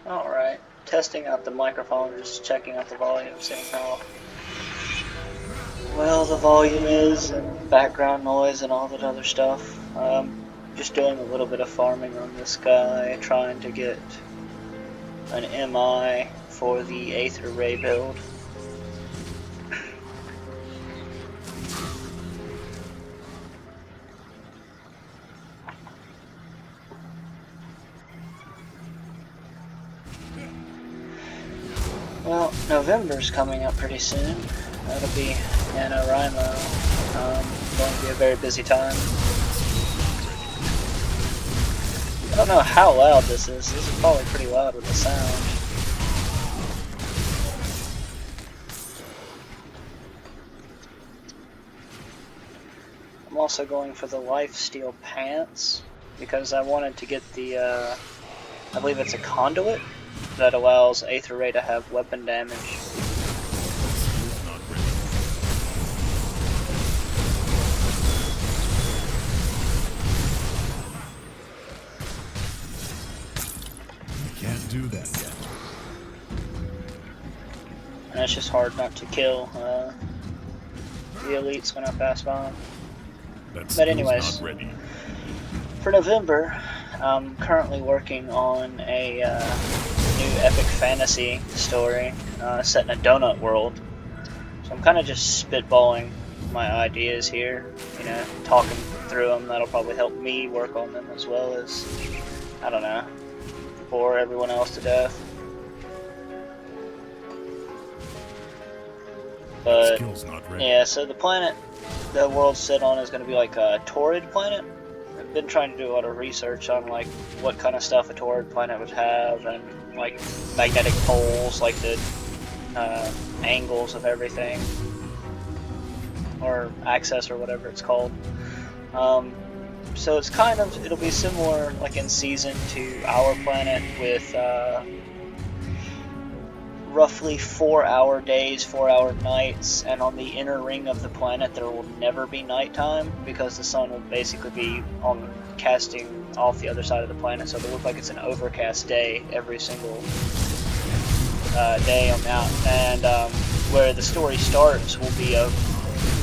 Alright, testing out the microphone, just checking out the volume, seeing how well the volume is, and background noise and all that other stuff. Just doing a little bit of farming on this guy, trying to get an MI for the Aether Ray build. Well, November's coming up pretty soon. That'll be NaNoWriMo. Going to be a very busy time. I don't know how loud this is. This is probably pretty loud with the sound. I'm also going for the Lifesteal pants because I wanted to get the, I believe it's a conduit that allows Aether Ray to have weapon damage. Can't do that yet. And it's just hard not to kill the elites when I pass by. But anyways, for November, I'm currently working on a new epic fantasy story set in a donut world. So I'm kind of just spitballing my ideas here, you know, talking through them. That'll probably help me work on them as well as, I don't know, bore everyone else to death. But yeah, so the planet the world's set on is going to be like a Torrid planet. I've been trying to do a lot of research on like what kind of stuff a Torrid planet would have, and like magnetic poles, like the angles of everything, or access, or whatever it's called. So it's kind of, it'll be similar like in season to our planet with roughly 4-hour days, 4-hour nights, and on the inner ring of the planet there will never be nighttime because the sun will basically be on casting off the other side of the planet, so it'll look like it's an overcast day every single day on that. And where the story starts will be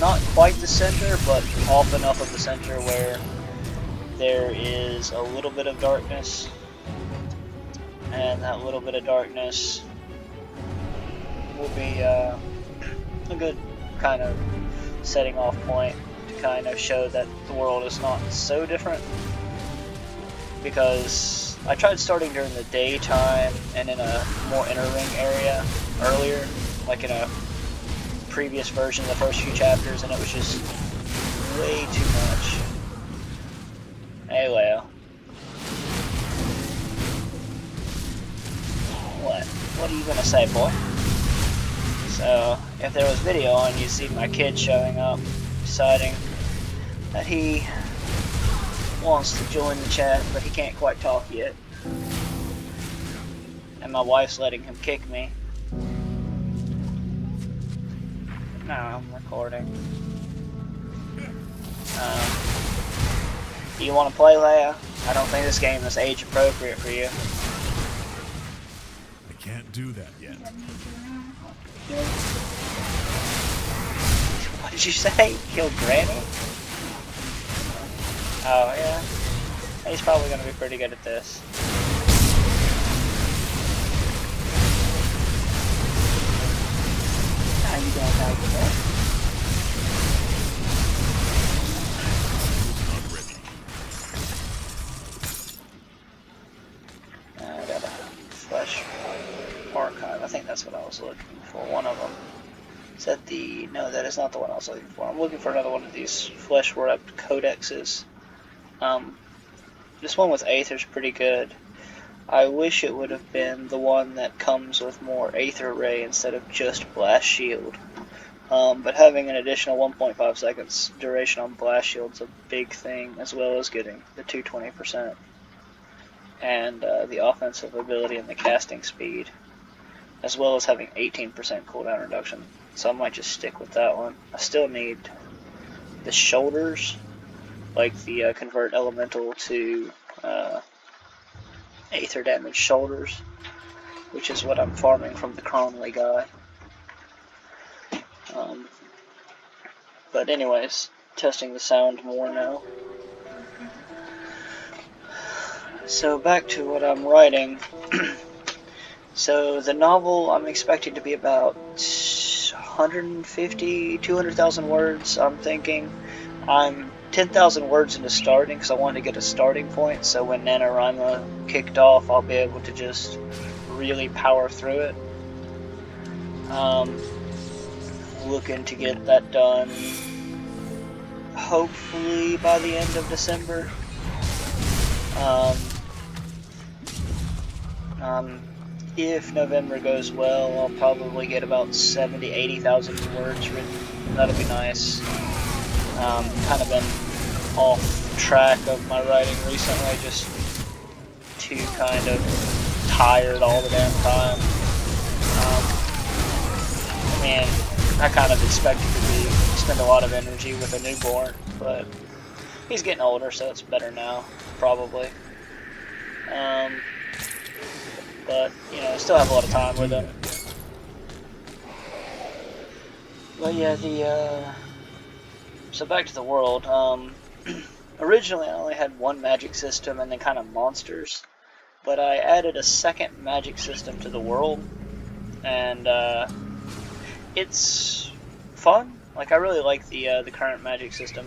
not quite the center, but off enough of the center where there is a little bit of darkness, and that little bit of darkness will be a good kind of setting off point to kind of show that the world is not so different. Because I tried starting during the daytime and in a more inner ring area earlier, like in a previous version of the first few chapters, and it was just way too much. Hey, Leo. What are you gonna say, boy? So, if there was video on, you'd see my kid showing up, deciding that he wants to join the chat, but he can't quite talk yet. And my wife's letting him kick me. No, I'm recording. Do you want to play, Leia? I don't think this game is age appropriate for you. I can't do that yet. What did you say? Kill Granny? Oh, yeah. He's probably going to be pretty good at this. How you doing, that? I got a flesh archive. I think that's what I was looking for. One of them. Is that the... No, that is not the one I was looking for. I'm looking for another one of these flesh-wrapped codexes. This one with Aether's pretty good. I wish it would have been the one that comes with more Aether Ray instead of just Blast Shield. But having an additional 1.5 seconds duration on Blast Shield's a big thing, as well as getting the 220%. And the offensive ability and the casting speed, as well as having 18% cooldown reduction. So I might just stick with that one. I still need the shoulders, like the convert elemental to Aether damage shoulders. which is what I'm farming from the Cronley guy. But anyways, testing the sound more now. So back to what I'm writing. So the novel I'm expecting to be about 150, 200,000 words, I'm thinking. I'm 10,000 words into starting because I wanted to get a starting point, so when NaNoWriMo kicked off, I'll be able to just really power through it. Looking to get that done hopefully by the end of December. If November goes well, I'll probably get about 70,000, 80,000 words written. That'll be nice. Kind of been off track of my writing recently, just too kind of tired all the damn time. I mean, I kind of expected to spend a lot of energy with a newborn, but he's getting older, so it's better now, probably. But, you know, I still have a lot of time with him. But yeah, so back to the world. Originally I only had one magic system and then kind of monsters, but I added a second magic system to the world, and it's fun. Like, I really like the current magic system,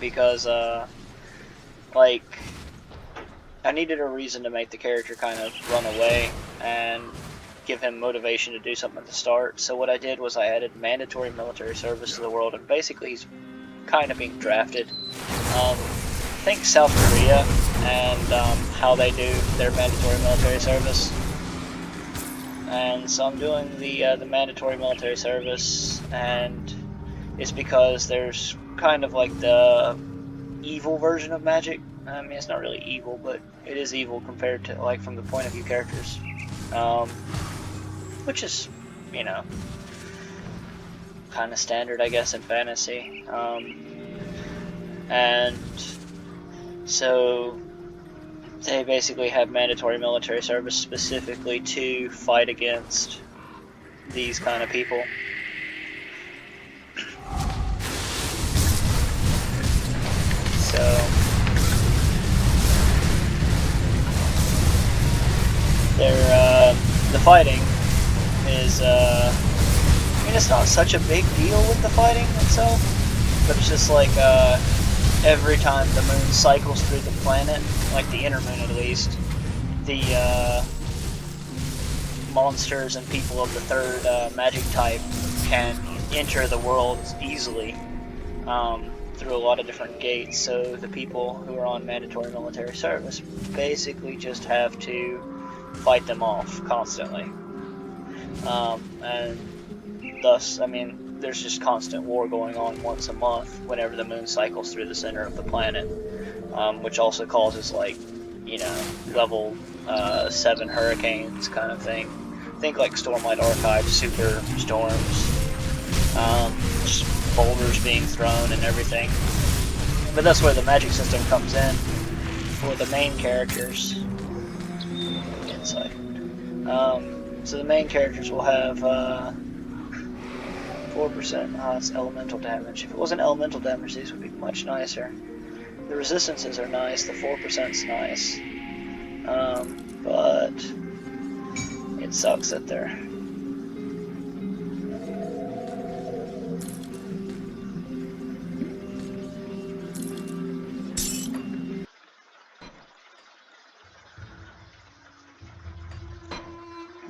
because like, I needed a reason to make the character kind of run away and give him motivation to do something at the start. So what I did was I added mandatory military service to the world, and basically he's kind of being drafted. Think South Korea and how they do their mandatory military service. And so I'm doing the mandatory military service, and it's because there's kind of like the evil version of magic. I mean, it's not really evil, but it is evil compared to, like, from the point of view characters. Which is, you know, kind of standard, I guess, in fantasy. And so they basically have mandatory military service specifically to fight against these kind of people. So the fighting is, I mean, it's not such a big deal with the fighting itself, but it's just like, every time the moon cycles through the planet, like the inner moon at least, the monsters and people of the third magic type can enter the world easily through a lot of different gates. So the people who are on mandatory military service basically just have to fight them off constantly. And thus, I mean, there's just constant war going on once a month whenever the moon cycles through the center of the planet, which also causes, like, you know, level 7 hurricanes kind of thing. Think like Stormlight Archive, super storms, just boulders being thrown and everything. But that's where the magic system comes in for the main characters. Insight. So the main characters will have 4%. It's elemental damage. If it wasn't elemental damage, these would be much nicer. The resistances are nice. The 4%'s nice. But it sucks that they're...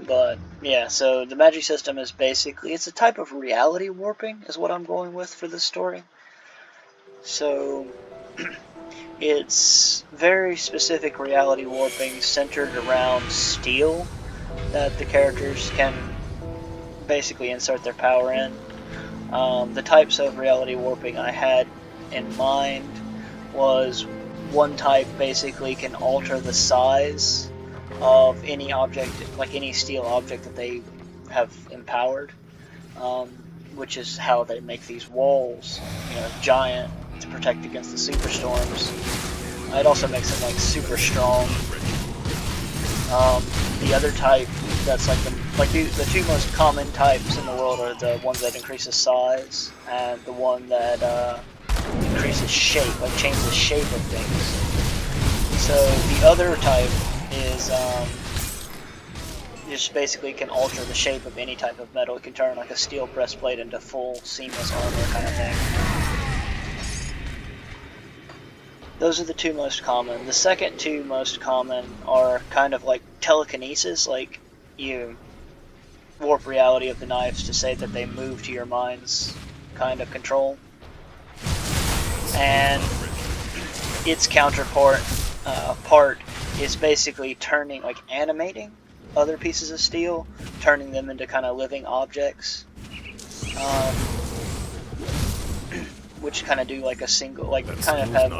But, yeah, so the magic system is basically, it's a type of reality warping is what I'm going with for this story. So, it's very specific reality warping centered around steel that the characters can basically insert their power in. The types of reality warping I had in mind was, one type basically can alter the size of any object, like any steel object that they have empowered, which is how they make these walls, you know, giant to protect against the superstorms. It also makes them, like, super strong. the other type that's like the two most common types in the world are the ones that increases size and the one that increases shape, like changes shape of things. So the other type is just basically can alter the shape of any type of metal. It can turn like a steel breastplate into full seamless armor kind of thing. Those are the two most common. The second two most common are kind of like telekinesis, like you warp reality of the knives to say that they move to your mind's kind of control. And its counterpart part is basically turning, like animating other pieces of steel, turning them into kind of living objects. Which kind of do like a single, like kind of have,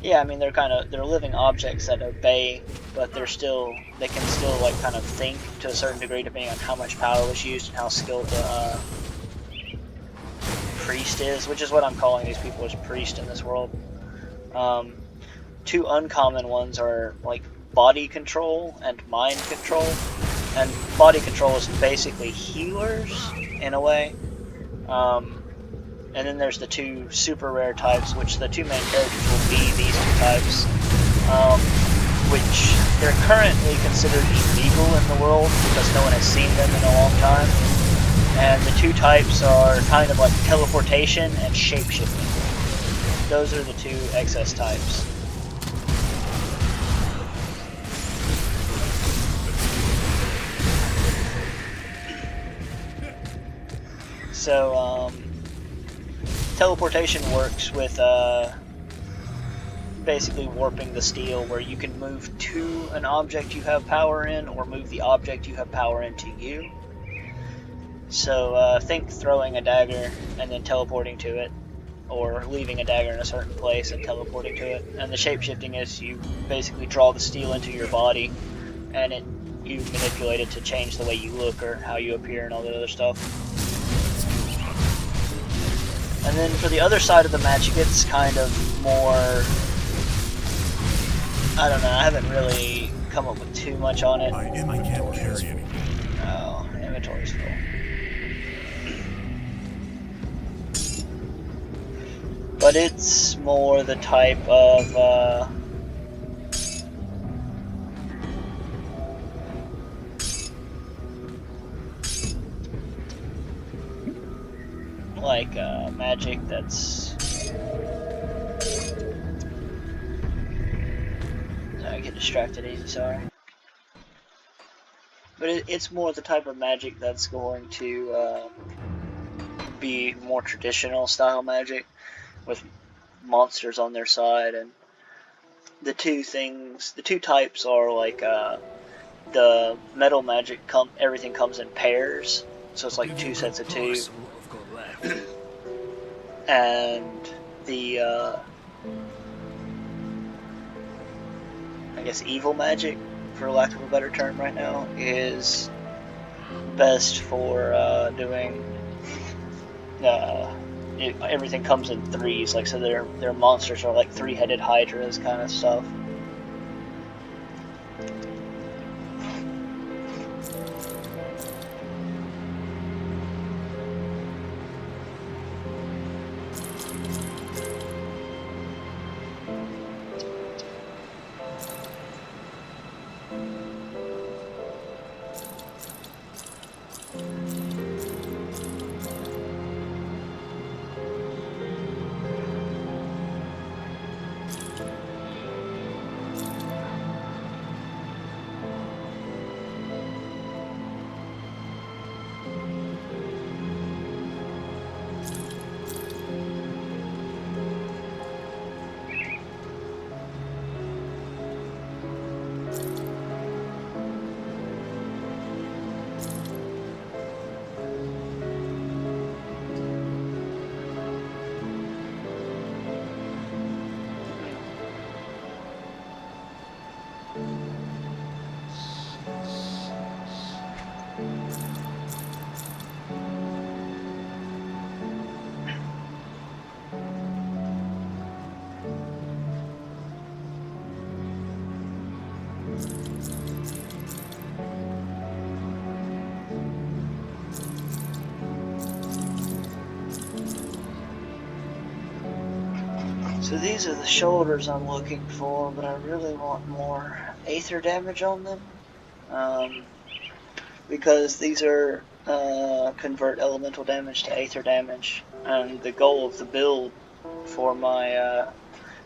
yeah, I mean they're living objects that obey, but they can still like kind of think to a certain degree depending on how much power was used and how skilled the priest is, which is what I'm calling these people, as priest in this world. Two uncommon ones are like body control and mind control, and body control is basically healers in a way. And then there's the two super rare types, which the two main characters will be these two types, which they're currently considered illegal in the world because no one has seen them in a long time. And the two types are kind of like teleportation and shapeshifting. Those are the two excess types. So, teleportation works with basically warping the steel, where you can move to an object you have power in, or move the object you have power into you. So think throwing a dagger and then teleporting to it, or leaving a dagger in a certain place and teleporting to it. And the shapeshifting is you basically draw the steel into your body, and you manipulate it to change the way you look or how you appear and all that other stuff. And then for the other side of the magic, it's kind of more, I don't know, I haven't really come up with too much on it. My inventory can't carry anything. Oh, inventory's full. But it's more the type of, like magic that's, I get distracted easy, sorry. But it's more the type of magic that's going to be more traditional style magic with monsters on their side. And the two types are like the metal magic, everything comes in pairs, so it's like two sets of two. And the I guess evil magic, for lack of a better term right now, is best for doing everything comes in threes, like, so their monsters are like three-headed hydras kind of stuff. So these are the shoulders I'm looking for, but I really want more aether damage on them. Because these are convert elemental damage to aether damage, and the goal of the build for my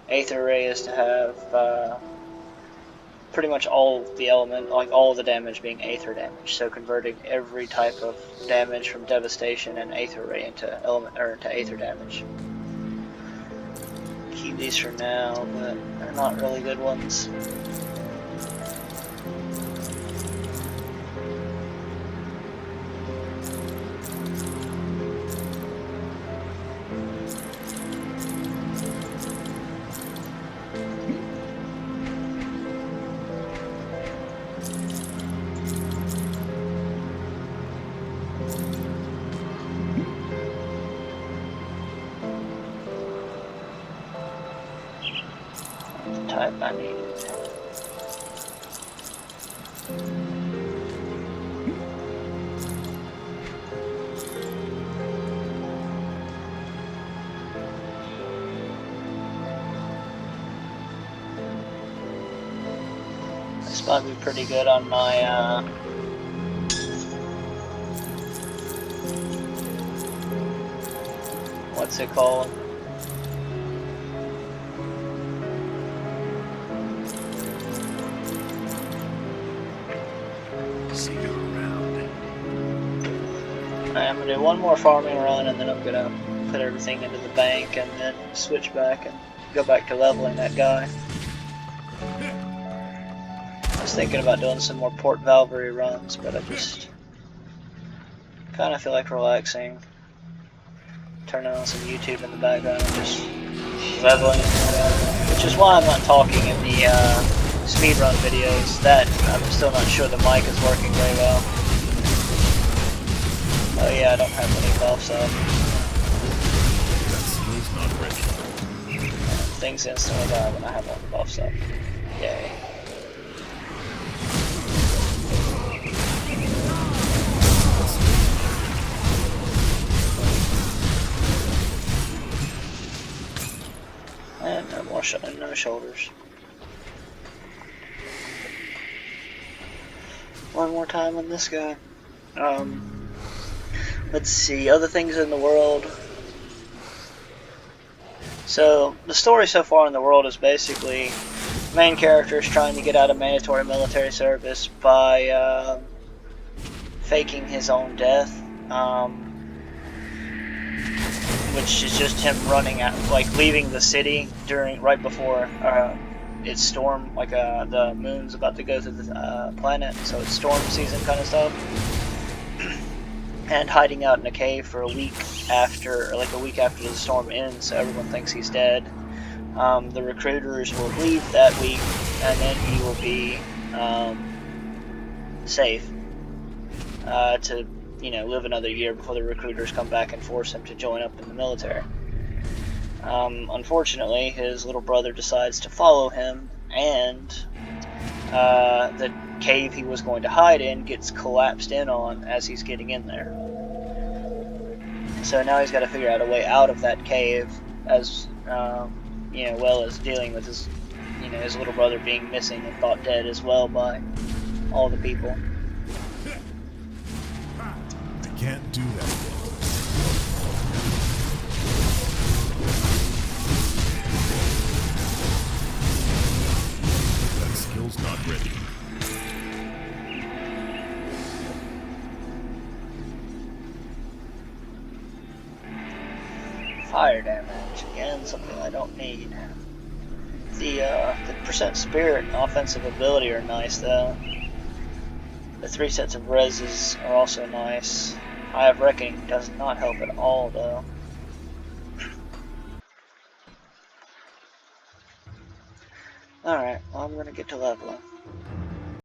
aether ray is to have pretty much all the element, like all the damage being aether damage. So converting every type of damage from devastation and aether ray into element or into aether damage. Keep these for now, but they're not really good ones. The type I needed. This might be pretty good on my what's it called? See you around. I'm gonna do one more farming run, and then I'm gonna put everything into the bank, and then switch back and go back to leveling that guy. I was thinking about doing some more Port Valkyrie runs, but I just kind of feel like relaxing, turning on some YouTube in the background, and just leveling, which is why I'm not talking in the speedrun videos. That I'm still not sure the mic is working very well. Oh yeah, I don't have any buffs up. That skill's not ready. Things instantly die when I have all the buffs up. Yay. And no more no shoulders. One more time on this guy. Let's see, other things in the world. So, the story so far in the world is basically main characters trying to get out of mandatory military service by faking his own death, which is just him running out, like leaving the city right before it's storm, like the moon's about to go through the planet, so it's storm season kind of stuff. And hiding out in a cave for a week after the storm ends, so everyone thinks he's dead. The recruiters will leave that week, and then he will be safe to live another year before the recruiters come back and force him to join up in the military. Unfortunately, his little brother decides to follow him, and the cave he was going to hide in gets collapsed in on as he's getting in there. So now he's got to figure out a way out of that cave, as well as dealing with his little brother being missing and thought dead as well by all the people. I can't do that. That skill's not ready. Fire damage, again, something I don't need. The percent spirit and offensive ability are nice though. The 3 sets of reses are also nice. Eye of Reckoning does not help at all though. Alright, well, I'm gonna get to leveling.